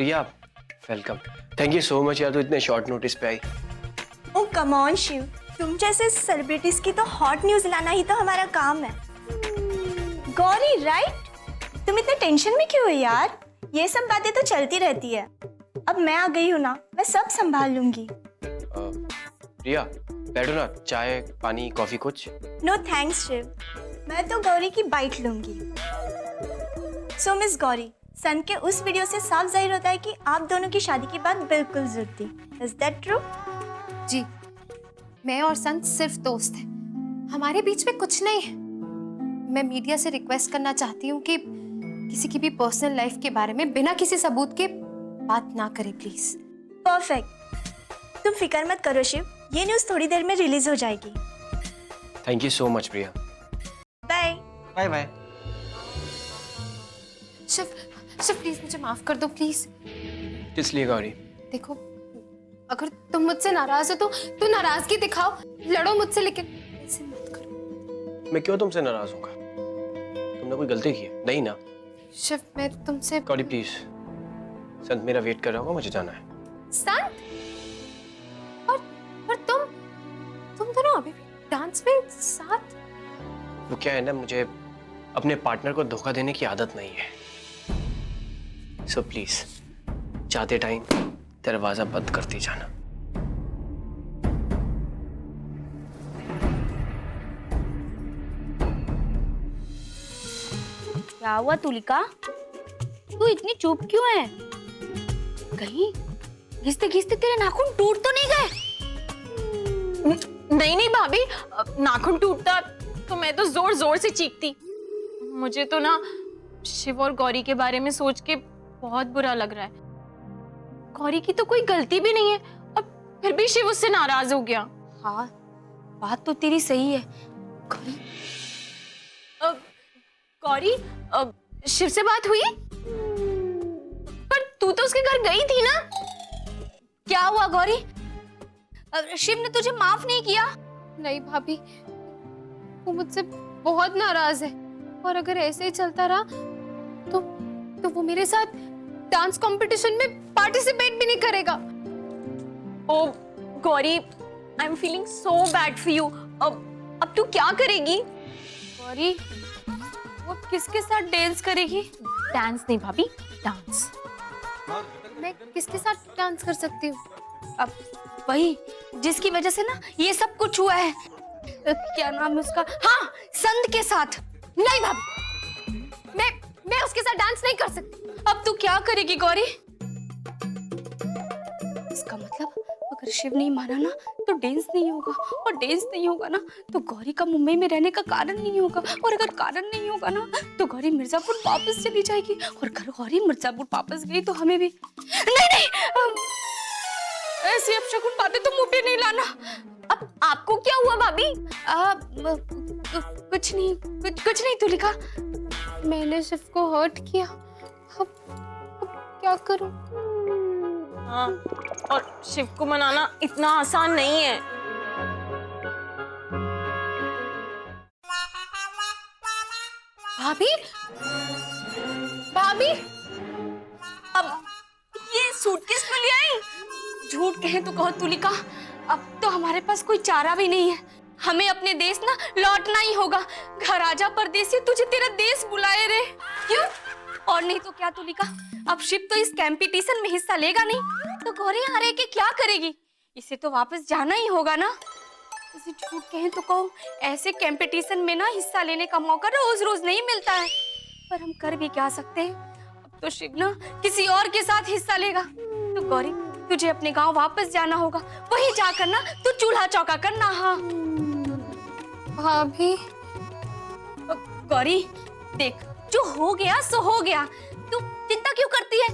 Priya, welcome. Thank you so much यार, तू इतने शॉर्ट नोटिस पे आई। ओ कम ऑन शिव, तुम जैसे सेलिब्रिटीज की तो हॉट न्यूज लाना ही तो हमारा काम है। गौरी राइट? तुम इतने टेंशन में क्यों हो यार? ये सब बातें तो चलती रहती है। अब मैं आ गई हूँ ना, मैं सब संभाल लूंगी। प्रिया बैठो ना, चाय पानी कॉफी कुछ। नो थैंक्स शिव, मैं तो गौरी की बाइट लूंगी। सो मिस गौरी, सन के उस वीडियो से साफ जाहिर होता है कि आप दोनों की शादी की बात बिल्कुल ज़रूर थी। Is that true? जी, मैं और सन सिर्फ दोस्त हैं, हमारे बीच में कुछ नहीं है। मैं मीडिया से रिक्वेस्ट करना चाहती हूँ कि किसी की भी पर्सनल लाइफ के बारे में बिना किसी सबूत के बात ना करें प्लीज। परफेक्ट, तुम फिक्र मत करो शिव, ये न्यूज़ थोड़ी देर में रिलीज हो जाएगी। Thank you so much Priya. Bye bye bye. Shiv Shiv please मुझे माफ कर दो प्लीज। किस लिए गौरी? देखो, अगर तुम मुझसे नाराज हो तो नाराजगी दिखाओ, लड़ो मुझसे, लेकिन ऐसे मत करो। मैं क्यों तुमसे नाराज हूँ? तुमने कोई गलती की है? नहीं ना? शिव मैं तुमसे। गौरी प्लीज, संत मेरा वेट कर रहा होगा, मुझे जाना है। संत? और तुम दोनों अभी भी डांस में साथ? वो क्या है ना, मुझे अपने पार्टनर को धोखा देने की आदत नहीं है। सो प्लीज जाते टाइम दरवाजा बंद करती जाना। क्या हुआ तुलिका, तू इतनी चुप क्यों है? कहीं घिसते घिसते तेरे नाखून टूट तो नहीं गए? नहीं भाभी, नाखून टूटता तो मैं तो जोर जोर से चीखती। मुझे तो ना शिव और गौरी के बारे में सोच के बहुत बुरा लग रहा है। गौरी की तो कोई गलती भी नहीं है और फिर भी शिव उससे नाराज हो गया। हाँ, बात तो तेरी सही है। गौरी गौरी, शिव से बात हुई? पर तू तो उसके घर गई थी ना? क्या हुआ गौरी? शिव ने तुझे माफ नहीं किया? नहीं भाभी, वो मुझसे बहुत नाराज है और अगर ऐसे ही चलता रहा तो वो मेरे साथ डांस कंपटीशन में पार्टिसिपेट भी नहीं करेगा। Oh Gauri, I am feeling so bad for you. अब तू क्या करेगी? गौरी, वो किसके साथ डांस करेगी? डांस नहीं भाभी, डांस। मैं किसके साथ डांस कर सकती हूँ? अब वही जिसकी वजह से ना ये सब कुछ हुआ है। क्या नाम है उसका? हाँ, संत के साथ। नहीं भाभी, मैं उसके साथ डांस नहीं कर सकती। अब तू क्या करेगी गौरी? इसका मतलब अगर शिव नहीं माना ना तो डांस नहीं होगा, और डांस नहीं होगा ना तो गौरी का मुंबई में रहने का कारण नहीं होगा, और अगर कारण नहीं होगा ना तो गौरी मिर्जापुर वापस चली जाएगी, और अगर गौरी मिर्जापुर वापस गई तो हमें भी नहीं ऐसी अपशकुन बातें तो मुंह पे नहीं लाना। अब आपको क्या हुआ भाभी? कुछ नहीं तुलिका, मैंने शिव को हर्ट किया। अब क्या करूं? हाँ, और शिव को मनाना इतना आसान नहीं है। भाभी, भाभी, अब ये सूटकेस में ले आई? झूठ कहे तो कहो तुलिका, अब तो हमारे पास कोई चारा भी नहीं है। हमें अपने देश ना लौटना ही होगा। घर आजा परदेसी, तुझे तेरा देश बुलाए रे। क्यों? और नहीं तो क्या तुलिका, अब शिव तो इस कंपटीशन में हिस्सा लेगा नहीं तो गौरी आ रहे के क्या करेगी? इसे तो वापस जाना ही होगा ना। इसे झूठ कहें तो कहो, ऐसे कंपटीशन में ना हिस्सा लेने का मौका रोज रोज नहीं मिलता है, पर हम कर भी क्या सकते हैं? अब तो शिव ना किसी और के साथ हिस्सा लेगा तो गौरी तुझे अपने गांव वापस जाना होगा। वहीं जाकर ना तू चूल्हा चौका करना। हाँ भाभी, गौरी देख, जो हो गया सो हो गया, तू चिंता क्यों करती है?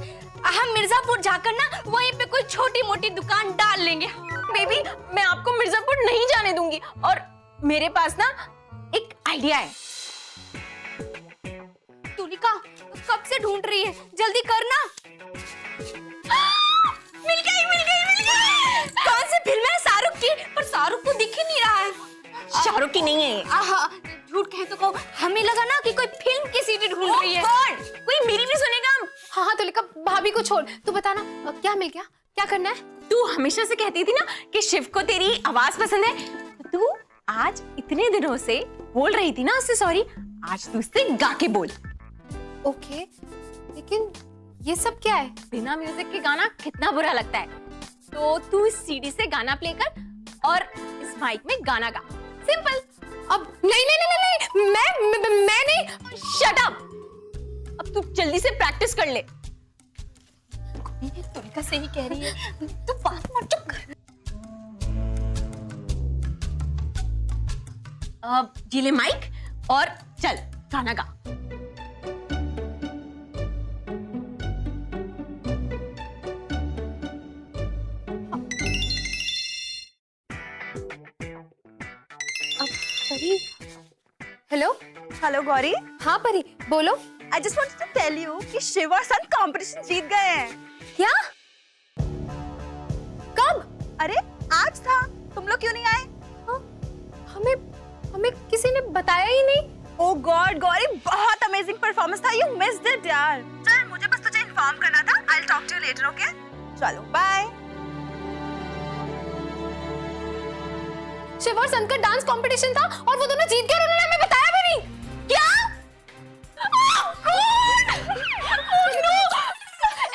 हम मिर्जापुर जाकर ना वहीं पे कोई छोटी मोटी दुकान डाल लेंगे। बेबी, मैं आपको मिर्जापुर नहीं जाने दूंगी, और मेरे पास ना एक आइडिया है। तुलिका कब से ढूंढ रही है, जल्दी करना। मिल गई। कौन सी फिल्म है? शाहरुख की, पर शाहरुख को दिख ही नहीं रहा है। शाहरुख की नहीं है। झूठ कहे तो कहो, हमें लगा ना कि कोई फिल्म की सीडी ढूंढ रही है। कौन? कोई मेरी भी सुनेगा। हाँ हाँ तुलिका, भाभी को छोड़, तू बता ना क्या मिल गया, क्या करना है? तू हमेशा से कहती थी ना कि शिव को तेरी आवाज पसंद है, तो तू आज इतने दिनों से बोल रही थी ना उससे सॉरी, आज तू उससे गा के बोल। ओके, लेकिन ये सब क्या है? बिना म्यूजिक के गाना कितना बुरा लगता है, तो तू इस सीडी से गाना प्ले कर और इस माइक में गाना गा, सिंपल। अब नहीं नहीं नहीं नहीं, मैं नहीं। शट अप, अब तू जल्दी से प्रैक्टिस कर ले। तुलिका सही कह रही है, तू बात मत, चुप कर। अब जी ले माइक और चल गाना गा। परी, हेलो। हेलो गौरी, हाँ परी, बोलो। I just wanted to tell you कि शिव और सन कंपटीशन जीत गए हैं। क्या? कब? अरे आज था, तुम लोग क्यों नहीं आए? हाँ? हमें हमें किसी ने बताया ही नहीं। ओह गॉड गौरी, बहुत अमेजिंग परफॉर्मेंस था, यू मिस्ड इट यार। चल मुझे बस तुझे इन्फॉर्म करना था। I will talk to you later, okay? चलो बाय। शिव और सन का डांस कंपटीशन था और वो दोनों जीत गए और उन्होंने हमें बताया भी नहीं। क्या?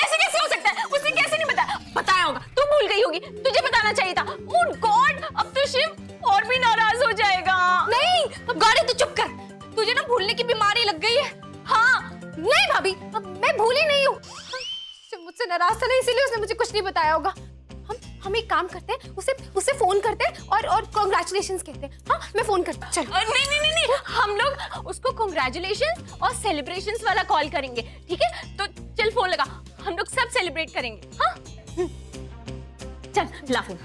ऐसे कैसे हो सकता है? उसने कैसे नहीं बताया? बताया होगा, तू भूल गई होगी, तुझे बताना चाहिए था। ओह गॉड, अब तो शिव और भी नाराज हो जाएगा। नहीं गौरी तू चुप कर, तुझे ना भूलने की बीमारी लग गई है। हाँ नहीं भाभी, मैं भूली नहीं हूँ। शिव मुझसे नाराज था ना, इसीलिए उसने मुझे कुछ नहीं बताया होगा। हम एक काम करते हैं, उसे फोन करते हैं और कांग्रेचुलेशंस कहते हैं। हाँ मैं फोन करती हूँ, चलो। नहीं नहीं नहीं नहीं, हम लोग उसको कांग्रेचुलेशंस और सेलिब्रेशंस वाला कॉल करेंगे, ठीक है? तो चल फोन लगा, हम लोग सब सेलिब्रेट करेंगे। हाँ चल ला phone.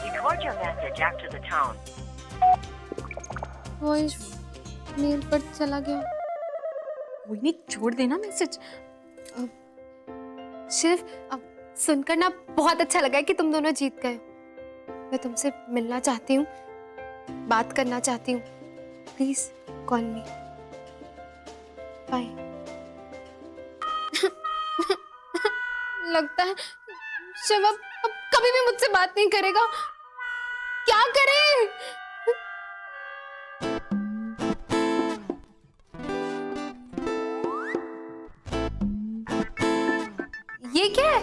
Record your message after the tone. Voice mail पर चला गया। कोई नहीं, छोड़ देना मैसेज। शिव, अब सुनकर ना बहुत अच्छा लगा कि तुम दोनों जीत गए। मैं तुमसे मिलना चाहती हूँ, बात करना चाहती हूँ। Please call me. बाय। लगता है शिव अब कभी भी मुझसे बात नहीं करेगा। क्या करें? ये क्या है?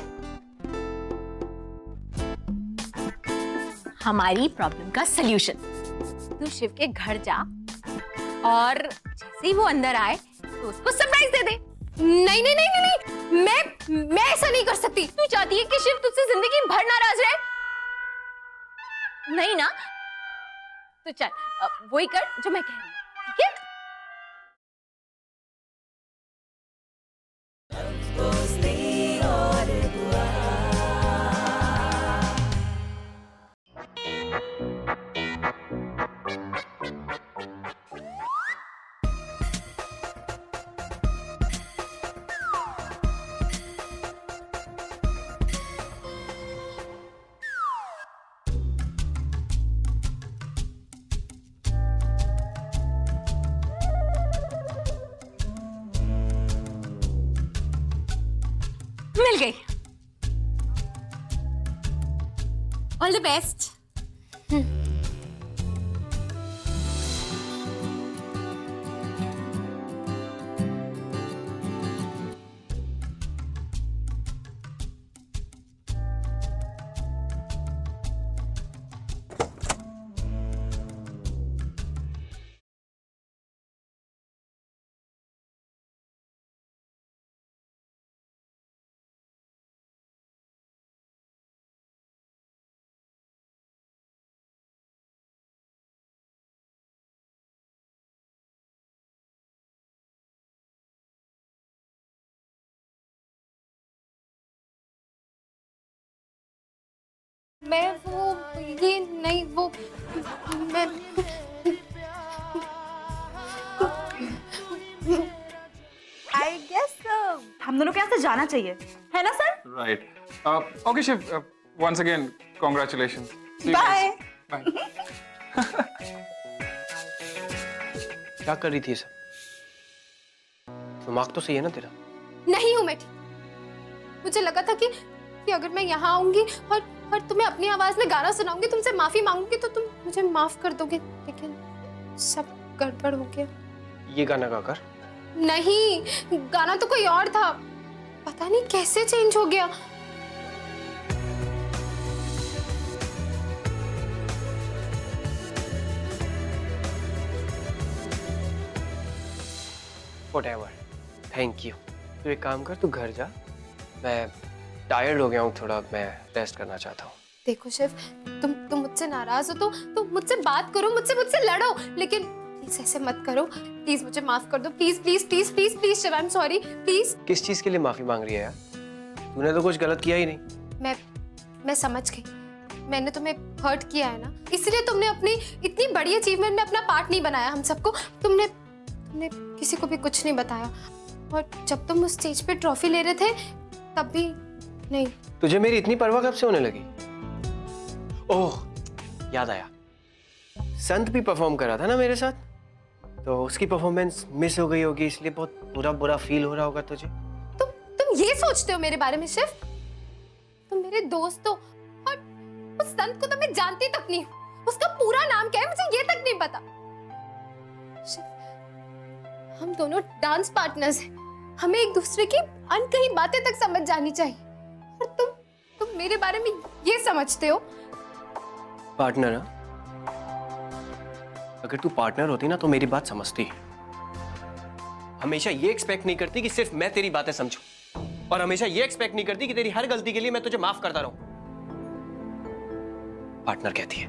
हमारी प्रॉब्लम का सलूशन। तू शिव के घर जा और जैसे ही वो अंदर आए तो उसको सरप्राइज दे दे। नहीं नहीं नहीं नहीं, मैं ऐसा नहीं कर सकती। तू चाहती है कि शिव तुझसे जिंदगी भर नाराज रहे? नहीं ना, तो चल वही कर जो मैं कह रही हूँ, ठीक है? मिल गई। All the best. मैं वो ये नहीं वो मैं आई गेस हम दोनों को यहाँ से जाना चाहिए, है ना sir? Right. Okay, Shiv. Once again, congratulations. See you bye. guys. Bye. क्या कर रही थी ये सब? दिमाग तो सही है ना तेरा? नहीं हूं मैं ठीक। मुझे लगा था कि अगर मैं यहाँ आऊंगी और तुम्हें अपनी आवाज में गाना सुनाऊंगी, तुमसे माफी मांगूंगी तो तुम मुझे माफ कर दोगे, लेकिन सब गड़बड़ हो गया। ये गाना गा कर। नहीं, गाना तो कोई और था, पता नहीं कैसे चेंज हो गया। Whatever. Thank you. तू एक काम कर, तू घर जा। मैं टायर्ड हो गया हूँ थोड़ा, मैं रेस्ट करना चाहता हूँ। देखो शिव, तुम मुझसे नाराज हो तो मुझसे बात करो, मुझसे लड़ो, लेकिन प्लीज ऐसे मत करो। प्लीज मुझे माफ कर दो, please please please please please Shiv, I am sorry, please. किस चीज के लिए माफी मांग रही है यार? तूने तो कुछ गलत किया ही नहीं। मैं समझ गई, मैंने तुम्हें हर्ट किया है ना, इसलिए तुमने अपनी इतनी बड़ी अचीवमेंट में अपना पार्ट नहीं बनाया हम सबको। तुमने किसी को भी कुछ नहीं बताया, और जब तुम उस स्टेज पे ट्रॉफी ले रहे थे तब भी नहीं। तुझे मेरी इतनी परवाह कब से होने लगी? ओह, याद आया, संत भी परफॉर्म कर रहा था ना मेरे साथ, तो उसकी परफॉर्मेंस मिस हो गई होगी, इसलिए बहुत बुरा फील हो रहा होगा तुझे। तुम ये सोचते हो मेरे बारे में शिव? तुम मेरे दोस्त हो, और उस संत को तो मैं जानती तक नहीं हूँ। उसका पूरा नाम क्या है मुझे ये तक नहीं पता। शिव, हम दोनों डांस पार्टनर्स हैं, हमें एक दूसरे की अनकही बातें तक समझ जानी चाहिए, और तुम मेरे बारे में ये समझते हो? पार्टनर? अगर तू पार्टनर होती ना तो मेरी बात समझती। हमेशा ये एक्सपेक्ट नहीं करती कि सिर्फ मैं तेरी बातें समझूं, और हमेशा ये एक्सपेक्ट नहीं करती कि तेरी हर गलती के लिए मैं तुझे माफ करता रहूं। पार्टनर कहती है।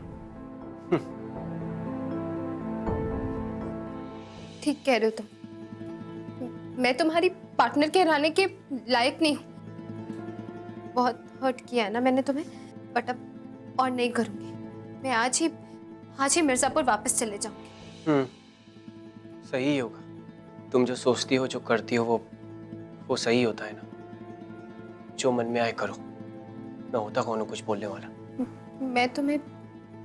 ठीक कह रहे हो तुम, मैं तुम्हारी पार्टनर कहलाने के लायक नहीं हूँ। बहुत हर्ट किया है ना मैंने तुम्हें, बट अब और नहीं करूंगी। मैं आज ही मिर्जापुर वापस चले जाऊंगी। सही ही होगा। तुम जो सोचती हो, जो करती हो, वो सही होता है ना। जो मन में आए करो, मैं होता कौन हूँ कुछ बोलने वाला। मैं तुम्हें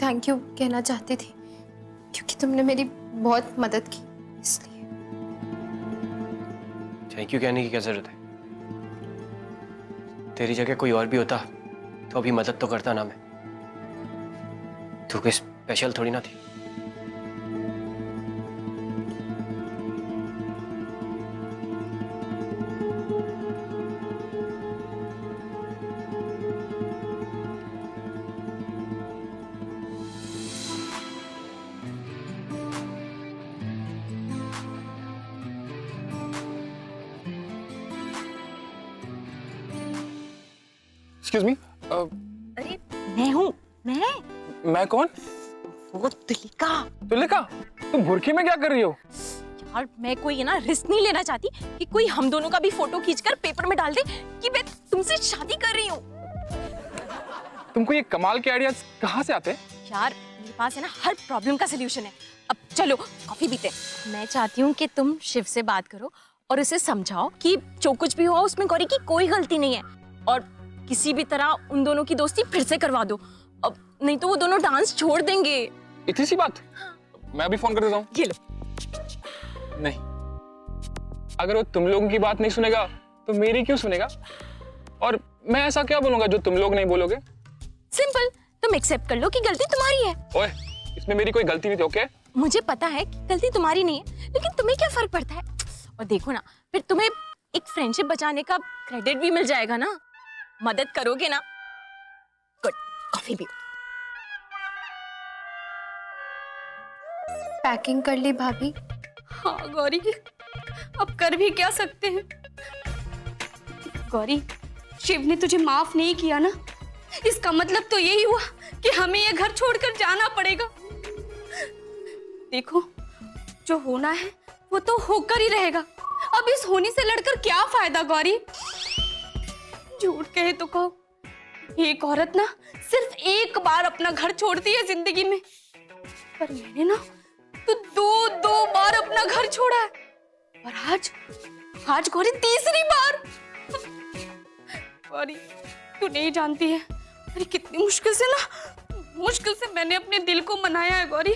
थैंक यू कहना चाहती थी, क्योंकि तुमने मेरी बहुत मदद की, इसलिए। थैंक यू कहने की क्या जरूरत है? तेरी जगह कोई और भी होता तो अभी मदद तो करता ना मैं। तू कोई स्पेशल थोड़ी ना थी। Excuse me? अरे मैं हूँ, मैं कौन? वो तुलिका। तुलिका, तुम बुरखी में क्या कर रही हो? यार मैं कोई ना रिस्क नहीं लेना चाहती कि कोई हम दोनों का भी फोटो खींचकर पेपर में डाल दे कि मैं तुमसे शादी कर रही हूँ। तुमको ये कमाल के आइडियाज कहाँ से आते हैं? यार मेरे पास है ना हर प्रॉब्लम का सलूशन है। अब चलो कॉफी पीते हैं। मैं चाहती हूँ कि तुम शिव से बात करो और उसे समझाओ कि जो कुछ भी हुआ उसमें गौरी की कोई गलती नहीं है, और किसी भी तरह उन दोनों की दोस्ती फिर से करवा दो। अब नहीं तो वो दोनों डांस छोड़ देंगे। इतनी सी बात? मैं अभी फोन कर देता हूँ। ये लो। नहीं, अगर वो तुम लोगों की बात नहीं सुनेगा तो मेरी क्यों सुनेगा? और मैं ऐसा क्या बोलूंगा जो तुम लोग नहीं बोलोगे? सिंपल, तुम एक्सेप्ट कर लो कि गलती तुम्हारी है। ओए, इसमें मेरी कोई गलती नहीं थी, ओके? मुझे पता है कि गलती तुम्हारी नहीं है, लेकिन तुम्हें क्या फर्क पड़ता है? और देखो ना, फिर तुम्हें एक फ्रेंडशिप बचाने का क्रेडिट भी मिल जाएगा ना। मदद करोगे ना? गुड, कॉफी पियो। पैकिंग कर ली भाभी? हाँ गौरी, अब कर भी क्या सकते हैं। गौरी, शिव ने तुझे माफ नहीं किया ना, इसका मतलब तो यही हुआ कि हमें ये घर छोड़कर जाना पड़ेगा। देखो, जो होना है वो तो होकर ही रहेगा। अब इस होने से लड़कर क्या फायदा गौरी? झूठ कहे तो कहो, एक औरत ना सिर्फ एक बार अपना घर छोड़ती है जिंदगी में, पर मैंने ना तो दो बार अपना घर छोड़ा है, और आज गौरी तीसरी बार। गौरी, तू नहीं जानती है, अरे कितनी मुश्किल से मैंने अपने दिल को मनाया है गौरी।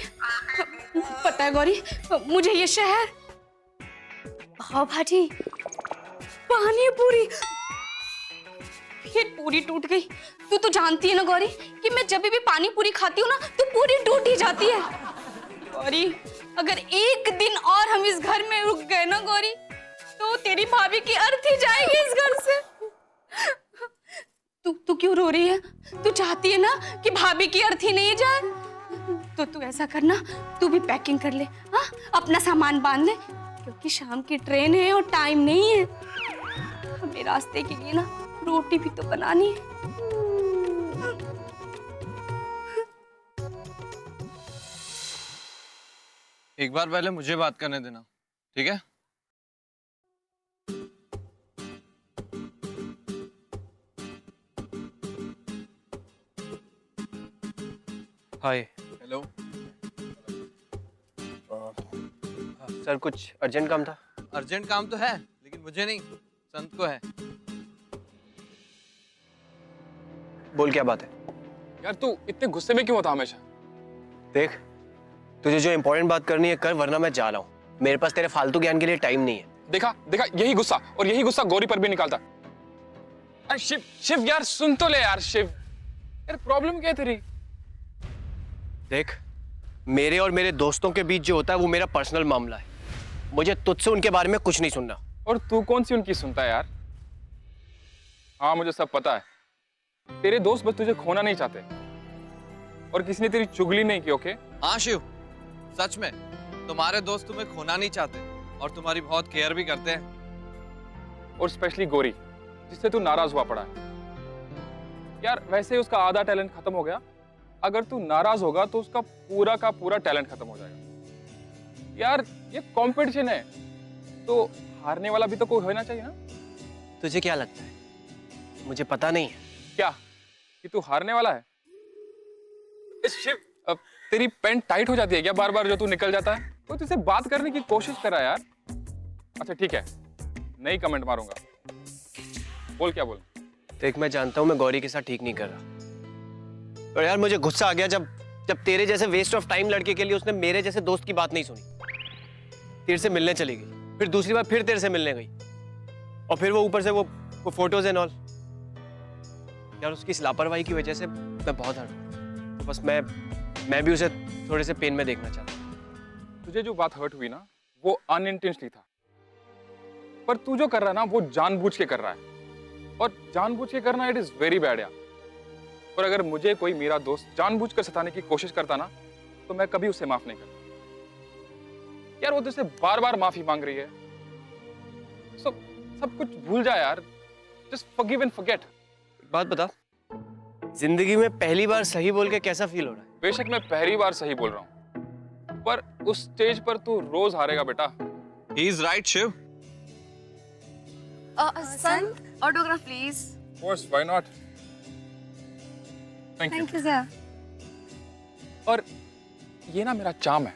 पता है गौरी, मुझे ये शहर पाव भाजी, पानी पूरी, फिर पूरी टूट गई। तू तो जानती है ना गौरी कि मैं जब भी पानी पूरी खाती हूँ ना तो पूरी टूट ही जाती है। गौरी, अगर एक दिन और हम इस घर में रुक गए ना गौरी, तो तेरी भाभी की अर्थी जाएगी इस घर से। तू क्यों रो रही है? तू चाहती है ना कि भाभी की अर्थी नहीं जाए? तो तू ऐसा करना, तू भी पैकिंग कर ले, हाँ? अपना सामान बांध ले, क्योंकि शाम की ट्रेन है और टाइम नहीं है। हमें रास्ते के लिए ना रोटी भी तो बनानी है। एक बार पहले मुझे बात करने देना, ठीक है? हाय। हेलो। सर, कुछ अर्जेंट काम था। अर्जेंट काम तो है, लेकिन मुझे नहीं, संत को है। बोल, क्या बात है? यार तू इतने गुस्से में क्यों होता हमेशा? देख, तुझे जो इंपॉर्टेंट बात करनी है कर, वरना मैं जा रहा हूँ। मेरे पास तेरे फालतू ज्ञान के लिए टाइम नहीं है। देखा देखा, यही गुस्सा, और यही गुस्सा गौरी पर भी निकालता। अरे शिव शिव यार, सुन तो ले यार शिव। यार प्रॉब्लम क्या है तेरी? देख, मेरे और मेरे दोस्तों के बीच जो होता है वो मेरा पर्सनल मामला है। मुझे तुझसे उनके बारे में कुछ नहीं सुनना। और तू कौन सी उनकी सुनता है यार? हाँ, मुझे सब पता है। तेरे दोस्त बस तुझे खोना नहीं चाहते, और किसी ने तेरी चुगली नहीं की। ओके? हाँ शिव, सच में तुम्हारे दोस्त तुम्हें खोना नहीं चाहते और तुम्हारी बहुत केयर भी करते हैं। और स्पेशली गौरी, जिससे तू नाराज हुआ पड़ा है। यार वैसे ही उसका आधा टैलेंट खत्म हो गया, अगर तू नाराज होगा तो उसका पूरा का पूरा टैलेंट खत्म हो जाएगा। यार ये कंपटीशन है, तो हारने वाला भी तो कोई होना चाहिए ना? तुझे क्या लगता है मुझे पता नहीं है क्या कि तू हारने वाला है? शिव, अब तेरी पैंट टाइट हो जाती है क्या बार बार जो तू निकल जाता है? तो तुझसे बात करने की कोशिश कर रहा है यार। अच्छा ठीक है, नहीं कमेंट मारूंगा। बोल, क्या बोल? देख, मैं जानता हूं मैं गौरी के साथ ठीक नहीं कर रहा, और यार मुझे गुस्सा आ गया जब तेरे जैसे वेस्ट ऑफ टाइम लड़के के लिए उसने मेरे जैसे दोस्त की बात नहीं सुनी। तेरे से मिलने चली गई, फिर दूसरी बार फिर तेरे से मिलने गई, और फिर वो ऊपर से वो फोटोज एंड ऑल। यार उसकी इस लापरवाही की वजह से मैं बहुत हर्ट हूं। तो बस मैं भी उसे थोड़े से पेन में देखना चाहता हूं। तुझे जो बात हर्ट हुई ना, वो अनइंटेंशनली था, पर तू जो कर रहा है ना वो जानबूझ के कर रहा है, और जानबूझ के करना इट इज वेरी बैड यार। और अगर मुझे कोई मेरा दोस्त जानबूझकर सताने की कोशिश करता ना, तो मैं कभी उसे माफ नहीं करता। यार वो तुझसे बार बार माफी मांग रही है, सब कुछ भूल जा यार। Just forgive and forget. बात बता, जिंदगी में पहली बार सही बोल के कैसा फील हो रहा है? बेशक मैं पहली बार सही बोल रहा हूं, पर उस स्टेज पर तू रोज हारेगा बेटा। He is right, Shiv. संत, autograph please. Of course, why not? Thank you. Thank you sir. और ये ना मेरा चार्म है,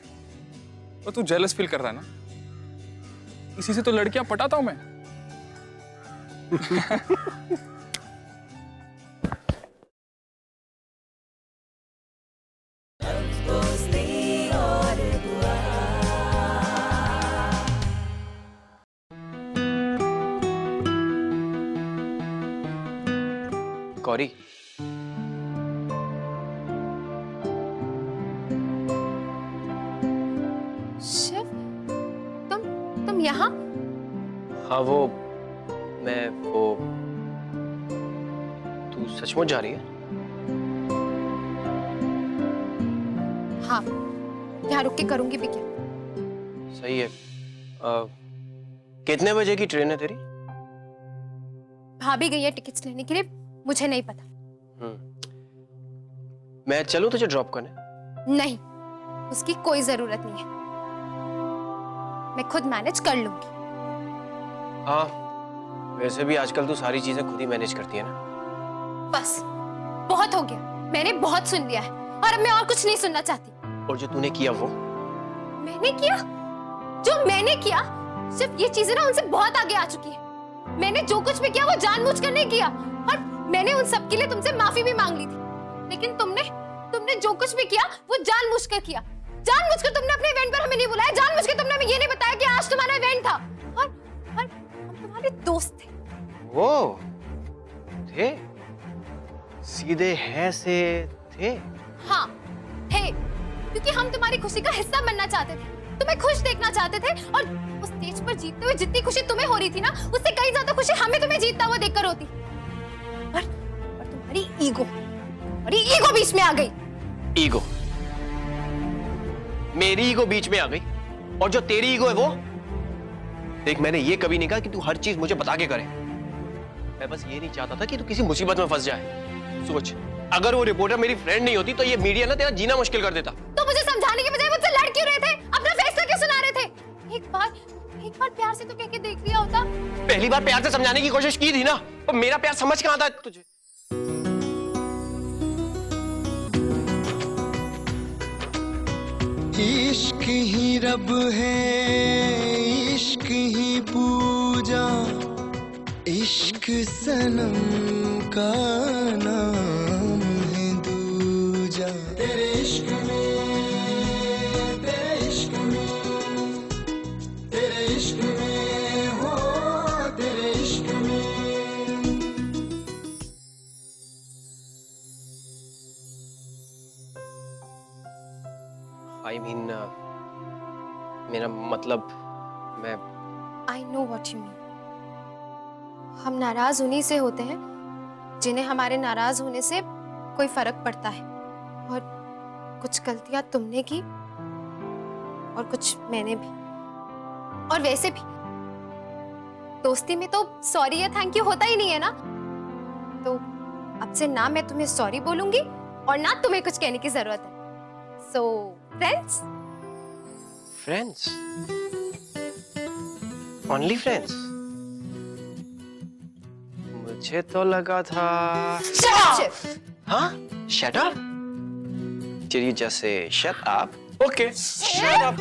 और तू जेलस फील कर रहा है ना, इसी से तो लड़कियां पटाता हूं मैं। गौरी, शिव, तुम यहाँ? हाँ वो तू सचमुच जा रही है? हाँ, यहाँ रुक के करूंगी भी क्या? सही है। कितने बजे की ट्रेन है तेरी? भाभी गई है टिकट्स लेने के लिए, मुझे नहीं पता। मैं चलूं तुझे ड्रॉप करने? नहीं, उसकी कोई जरूरत नहीं है, मैं खुद मैनेज कर लूंगी। हाँ, वैसे भी आजकल तू सारी चीजें खुद ही मैनेज करती है ना। बस बहुत हो गया, मैंने बहुत सुन लिया है, और अब मैं और कुछ नहीं सुनना चाहती। और जो तूने किया वो? मैंने किया? जो मैंने किया, सिर्फ ये चीजें ना उनसे बहुत आगे आ चुकी है। मैंने जो कुछ भी किया वो जानबूझकर नहीं किया, और मैंने उन सब के लिए तुमसे माफी भी मांग ली थी, लेकिन तुमने जो कुछ भी किया वो जानबूझकर किया। जानबूझकर तुमने अपने इवेंट पर हमें नहीं बुलाया, जानबूझकर तुमने हमें ये नहीं बताया कि आज तुम्हारा इवेंट था। हमारे दोस्त थे। वो थे? सीधे हैं से थे? हाँ थे, क्योंकि हम तुम्हारी खुशी का हिस्सा बनना चाहते थे, तुम्हें खुश देखना चाहते थे, और उस स्टेज पर जीतते हुए जितनी खुशी तुम्हें हो रही थी ना, उससे कहीं ज्यादा खुशी हमें तुम्हें जीतता हुआ देखकर होती। पर तुम्हारी ईगो बीच में आ गई। ईगो? मेरी ईगो बीच में आ गई? और जो तेरी ईगो है वो? देख, मैंने ये कभी नहीं कहा कि तू हर चीज मुझे बता के करे। मैं बस ये नहीं चाहता था कि तू किसी मुसीबत में फंस जाए। सोच, अगर वो रिपोर्टर मेरी फ्रेंड नहीं होती तो ये मीडिया ना तेरा जीना मुश्किल कर देता। तो मुझे समझाने के बजाय मुझसे लड़ क्यों रहे थे? अपना फैसला क्यों सुना रहे थे? एक बार प्यार से तो कह के देख लिया होता। पहली बार प्यार से समझाने की कोशिश की थी ना, और मेरा प्यार समझ कहां था तुझे? इश्क ही रब है, इश्क ही पूजा, इश्क सनम का नाम है दूजा। तेरे इश्क में, तेरे इश्क में, तेरे इश्क में हो, तेरे इश्क में। I mean, मेरा मतलब मैं I know what you mean. हम नाराज उन्हीं से होते हैं जिन्हें हमारे नाराज होने से कोई फर्क पड़ता है, और कुछ गलतियां तुमने की और कुछ मैंने भी। और वैसे भी दोस्ती में तो सॉरी या थैंक यू होता ही नहीं है ना, तो अब से ना मैं तुम्हें सॉरी बोलूंगी और ना तुम्हें कुछ कहने की जरूरत है। So friends? Friends? Only friends? मुझे तो लगा था। Shut up, Shiv. हाँ? Shut up? Did you just say shut up? Okay, shut up.